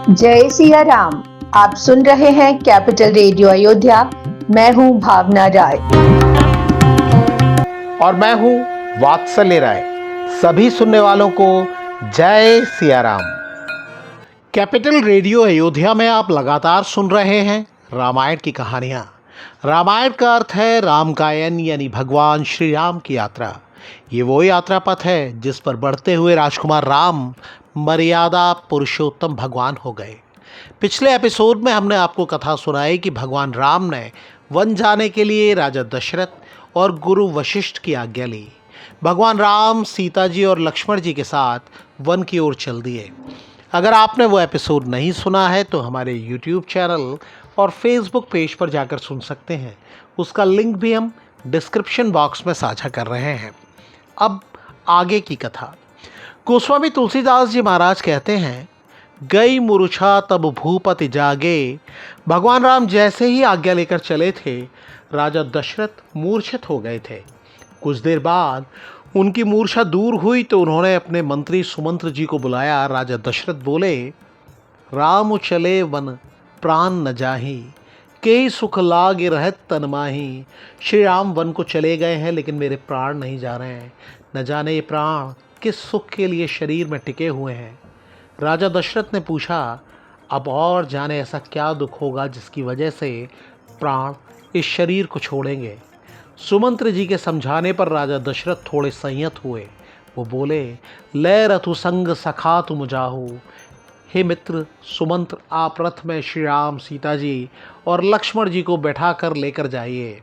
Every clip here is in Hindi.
जय सिया राम। आप सुन रहे हैं कैपिटल रेडियो अयोध्या। मैं हूं भावना राय और मैं हूं वात्सल्य राय। सभी सुनने वालों को जय सिया राम। कैपिटल रेडियो अयोध्या में आप लगातार सुन रहे हैं रामायण की कहानियां। रामायण का अर्थ है रामकायन, यानी भगवान श्री राम की यात्रा। ये वो यात्रा पथ है जिस पर बढ़ते हुए राजकुमार राम मर्यादा पुरुषोत्तम भगवान हो गए। पिछले एपिसोड में हमने आपको कथा सुनाई कि भगवान राम ने वन जाने के लिए राजा दशरथ और गुरु वशिष्ठ की आज्ञा ली। भगवान राम सीता जी और लक्ष्मण जी के साथ वन की ओर चल दिए। अगर आपने वो एपिसोड नहीं सुना है तो हमारे यूट्यूब चैनल और फेसबुक पेज पर जाकर सुन सकते हैं। उसका लिंक भी हम डिस्क्रिप्शन बॉक्स में साझा कर रहे हैं। अब आगे की कथा। गोस्वामी तुलसीदास जी महाराज कहते हैं, गई मूर्छा तब भूपति जागे। भगवान राम जैसे ही आज्ञा लेकर चले थे, राजा दशरथ मूर्छित हो गए थे। कुछ देर बाद उनकी मूर्छा दूर हुई तो उन्होंने अपने मंत्री सुमंत्र जी को बुलाया। राजा दशरथ बोले, राम चले वन प्राण न जाही, के सुख लागे रहत तन माही। श्री राम वन को चले गए हैं लेकिन मेरे प्राण नहीं जा रहे हैं। न जाने ये प्राण किस सुख के लिए शरीर में टिके हुए हैं। राजा दशरथ ने पूछा, अब और जाने ऐसा क्या दुख होगा जिसकी वजह से प्राण इस शरीर को छोड़ेंगे। सुमंत्र जी के समझाने पर राजा दशरथ थोड़े संयत हुए। वो बोले, लय रथु संग सखा तुम जाहू। हे मित्र सुमंत्र, आप रथ में श्री राम, सीता जी और लक्ष्मण जी को बैठा कर लेकर जाइए।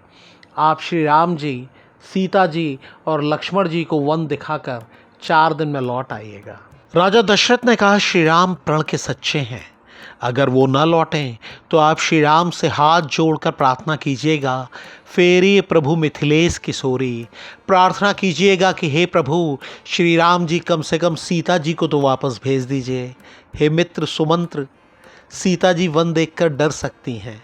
आप श्री राम जी, सीता जी और लक्ष्मण जी को वन दिखाकर 4 दिन में लौट आइएगा। राजा दशरथ ने कहा, श्री राम प्रण के सच्चे हैं। अगर वो न लौटें तो आप श्री राम से हाथ जोड़कर प्रार्थना कीजिएगा, फेरी प्रभु मिथिलेश किशोरी। प्रार्थना कीजिएगा कि हे प्रभु श्री राम जी, कम से कम सीता जी को तो वापस भेज दीजिए। हे मित्र सुमंत्र, सीता जी वन देखकर डर सकती हैं।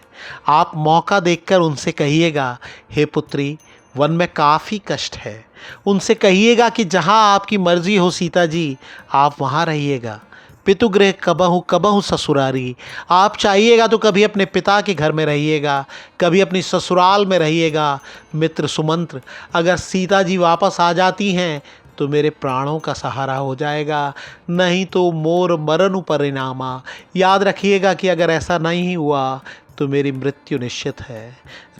आप मौका देखकर उनसे कहिएगा, हे पुत्री वन में काफ़ी कष्ट है। उनसे कहिएगा कि जहाँ आपकी मर्जी हो सीता जी, आप वहाँ रहिएगा। पितुगृह कबहु कबहु ससुरारी। आप चाहिएगा तो कभी अपने पिता के घर में रहिएगा, कभी अपनी ससुराल में रहिएगा। मित्र सुमंत्र, अगर सीता जी वापस आ जाती हैं तो मेरे प्राणों का सहारा हो जाएगा, नहीं तो मोर मरनु परिणामा। याद रखिएगा कि अगर ऐसा नहीं हुआ तो मेरी मृत्यु निश्चित है।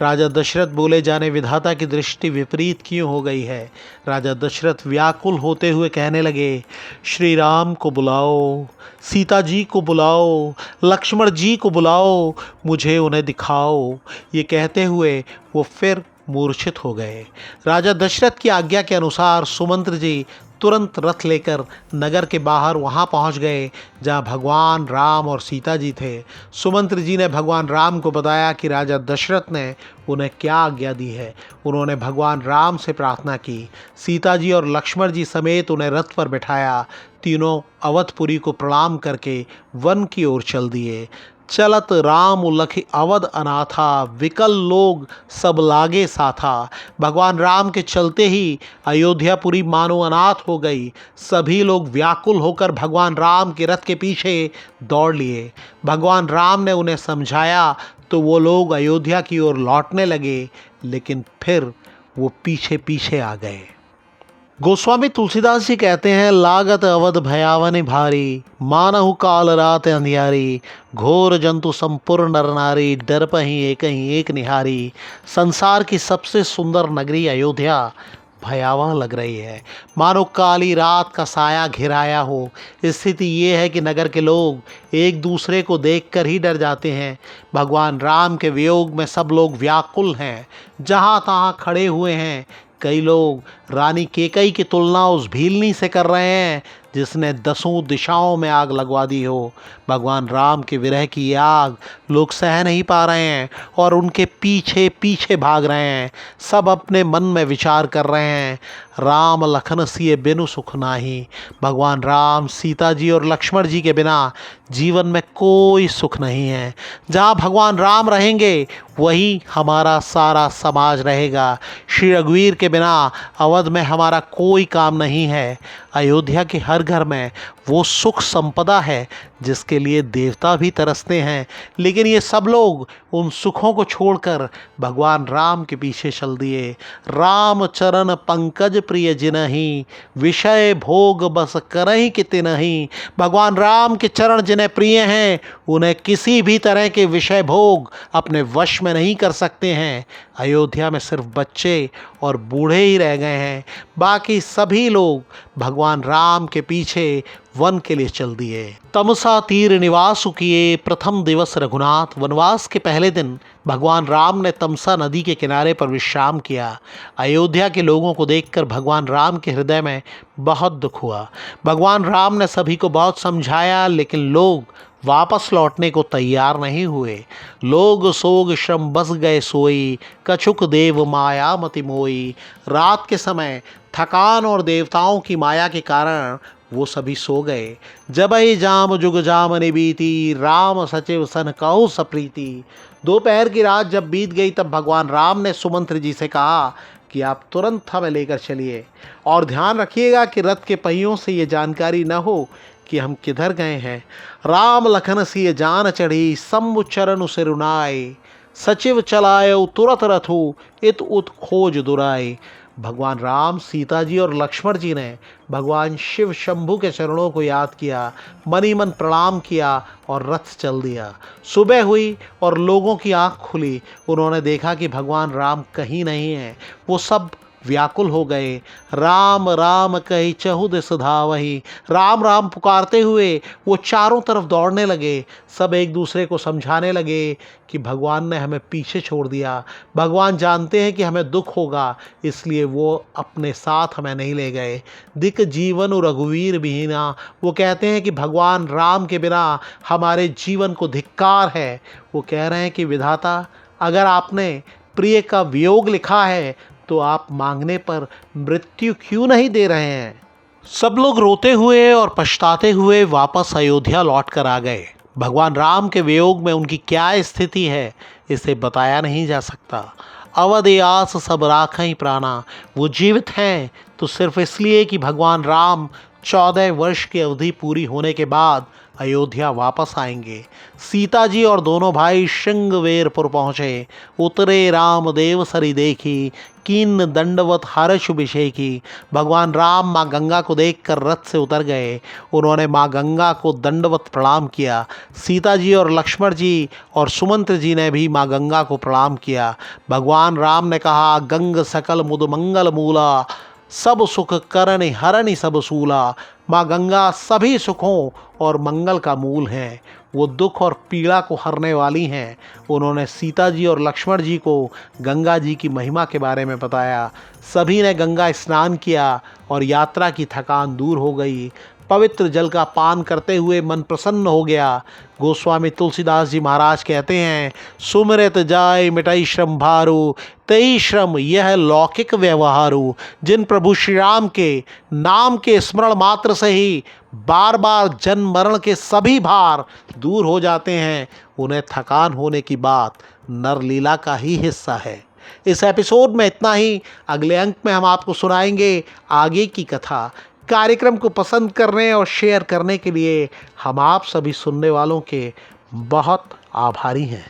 राजा दशरथ बोले, जाने विधाता की दृष्टि विपरीत क्यों हो गई है। राजा दशरथ व्याकुल होते हुए कहने लगे, श्री राम को बुलाओ, सीता जी को बुलाओ, लक्ष्मण जी को बुलाओ, मुझे उन्हें दिखाओ। ये कहते हुए वो फिर मूर्छित हो गए। राजा दशरथ की आज्ञा के अनुसार सुमंत्र जी तुरंत रथ लेकर नगर के बाहर वहाँ पहुँच गए जहाँ भगवान राम और सीता जी थे। सुमंत्र जी ने भगवान राम को बताया कि राजा दशरथ ने उन्हें क्या आज्ञा दी है। उन्होंने भगवान राम से प्रार्थना की। सीता जी और लक्ष्मण जी समेत उन्हें रथ पर बिठाया। तीनों अवधपुरी को प्रणाम करके वन की ओर चल दिए। चलत राम उलखि अवध अनाथा, विकल लोग सब लागे साथा। भगवान राम के चलते ही अयोध्यापुरी मानो अनाथ हो गई। सभी लोग व्याकुल होकर भगवान राम के रथ के पीछे दौड़ लिए। भगवान राम ने उन्हें समझाया तो वो लोग अयोध्या की ओर लौटने लगे, लेकिन फिर वो पीछे पीछे आ गए। गोस्वामी तुलसीदास जी कहते हैं, लागत अवध भयावनि भारी, मानहु काल रात अंधियारी। घोर जंतु संपूर्ण नर नारी, डर पहीं एक निहारी। संसार की सबसे सुंदर नगरी अयोध्या भयावह लग रही है, मानो काली रात का साया घिराया हो। स्थिति ये है कि नगर के लोग एक दूसरे को देखकर ही डर जाते हैं। भगवान राम के वियोग में सब लोग व्याकुल हैं, जहाँ तहाँ खड़े हुए हैं। कई लोग रानी केकई की तुलना उस भीलनी से कर रहे हैं जिसने 10 दिशाओं में आग लगवा दी हो। भगवान राम के विरह की ये आग लोग सह नहीं पा रहे हैं और उनके पीछे पीछे भाग रहे हैं। सब अपने मन में विचार कर रहे हैं, राम लखन सिए बिनु सुख नाही। भगवान राम, सीता जी और लक्ष्मण जी के बिना जीवन में कोई सुख नहीं है। जहाँ भगवान राम रहेंगे वहीं हमारा सारा समाज रहेगा। श्री रघुवीर के बिना अवध में हमारा कोई काम नहीं है। अयोध्या के हर घर घर में वो सुख संपदा है जिसके लिए देवता भी तरसते हैं, लेकिन ये सब लोग उन सुखों को छोड़कर भगवान राम के पीछे चल दिए। राम चरण पंकज प्रिय जिनहि, विषय भोग बस करहि किति नहीं। भगवान राम के चरण जिन्हें प्रिय हैं, उन्हें किसी भी तरह के विषय भोग अपने वश में नहीं कर सकते हैं। अयोध्या में सिर्फ बच्चे और बूढ़े ही रह गए हैं, बाकी सभी लोग भगवान राम के पीछे वन के लिए चल दिए। तमसा तीर निवास किए प्रथम दिवस रघुनाथ। वनवास के पहले दिन भगवान राम ने तमसा नदी के किनारे पर विश्राम किया। अयोध्या के लोगों को देखकर भगवान राम के हृदय में बहुत दुख हुआ। भगवान राम ने सभी को बहुत समझाया, लेकिन लोग वापस लौटने को तैयार नहीं हुए। लोग सोग श्रम बस गए सोई, कछुक देव माया मति मोई। रात के समय थकान और देवताओं की माया के कारण वो सभी सो गए। जबहि जाम जुग जामनि बीती, राम सचिव सन कहु सप्रीति। दोपहर की रात जब बीत गई तब भगवान राम ने सुमंत्र जी से कहा कि आप तुरंत हमें लेकर चलिए और ध्यान रखिएगा कि रथ के पहियों से ये जानकारी न हो कि हम किधर गए हैं। राम लखन सिय जान चढ़ी, सम्मु चरण सिरुनाए। सचिव चलायो तुरत रथु, इत उत खोज दुराए। भगवान राम, सीता जी और लक्ष्मण जी ने भगवान शिव शंभु के चरणों को याद किया, मनी मन प्रणाम किया और रथ चल दिया। सुबह हुई और लोगों की आंख खुली। उन्होंने देखा कि भगवान राम कहीं नहीं हैं। वो सब व्याकुल हो गए। राम राम कहि चहु दिस धावहि। राम राम पुकारते हुए वो चारों तरफ दौड़ने लगे। सब एक दूसरे को समझाने लगे कि भगवान ने हमें पीछे छोड़ दिया। भगवान जानते हैं कि हमें दुख होगा, इसलिए वो अपने साथ हमें नहीं ले गए। दिक जीवन रघुवीर बिहीना। वो कहते हैं कि भगवान राम के बिना हमारे जीवन को धिक्कार है। वो कह रहे हैं कि विधाता, अगर आपने प्रिय का वियोग लिखा है तो आप मांगने पर मृत्यु क्यों नहीं दे रहे हैं। सब लोग रोते हुए और पछताते हुए वापस अयोध्या लौट कर आ गए। भगवान राम के वियोग में उनकी क्या स्थिति है, इसे बताया नहीं जा सकता। अवधि आस सब राखई प्राणा। वो जीवित हैं तो सिर्फ इसलिए कि भगवान राम 14 वर्ष की अवधि पूरी होने के बाद अयोध्या वापस आएंगे। सीता जी और दोनों भाई श्रृंगवेरपुर पहुँचे। उतरे राम देव सरी देखी, कीन दंडवत हर्ष अभिषेकी। भगवान राम माँ गंगा को देखकर रथ से उतर गए। उन्होंने माँ गंगा को दंडवत प्रणाम किया। सीता जी और लक्ष्मण जी और सुमंत्र जी ने भी माँ गंगा को प्रणाम किया। भगवान राम ने कहा, गंग सकल मुद मंगल मूला, सब सुख करनि हरनि सब सूला। माँ गंगा सभी सुखों और मंगल का मूल हैं। वो दुख और पीड़ा को हरने वाली हैं। उन्होंने सीता जी और लक्ष्मण जी को गंगा जी की महिमा के बारे में बताया। सभी ने गंगा स्नान किया और यात्रा की थकान दूर हो गई। पवित्र जल का पान करते हुए मन प्रसन्न हो गया। गोस्वामी तुलसीदास जी महाराज कहते हैं, सुमिरत जाय मिटाई श्रम भारू, तई श्रम यह लौकिक व्यवहारू। जिन प्रभु श्री राम के नाम के स्मरण मात्र से ही बार बार जन्म मरण के सभी भार दूर हो जाते हैं, उन्हें थकान होने की बात नरलीला का ही हिस्सा है। इस एपिसोड में इतना ही। अगले अंक में हम आपको सुनाएंगे आगे की कथा। कार्यक्रम को पसंद करने और शेयर करने के लिए हम आप सभी सुनने वालों के बहुत आभारी हैं।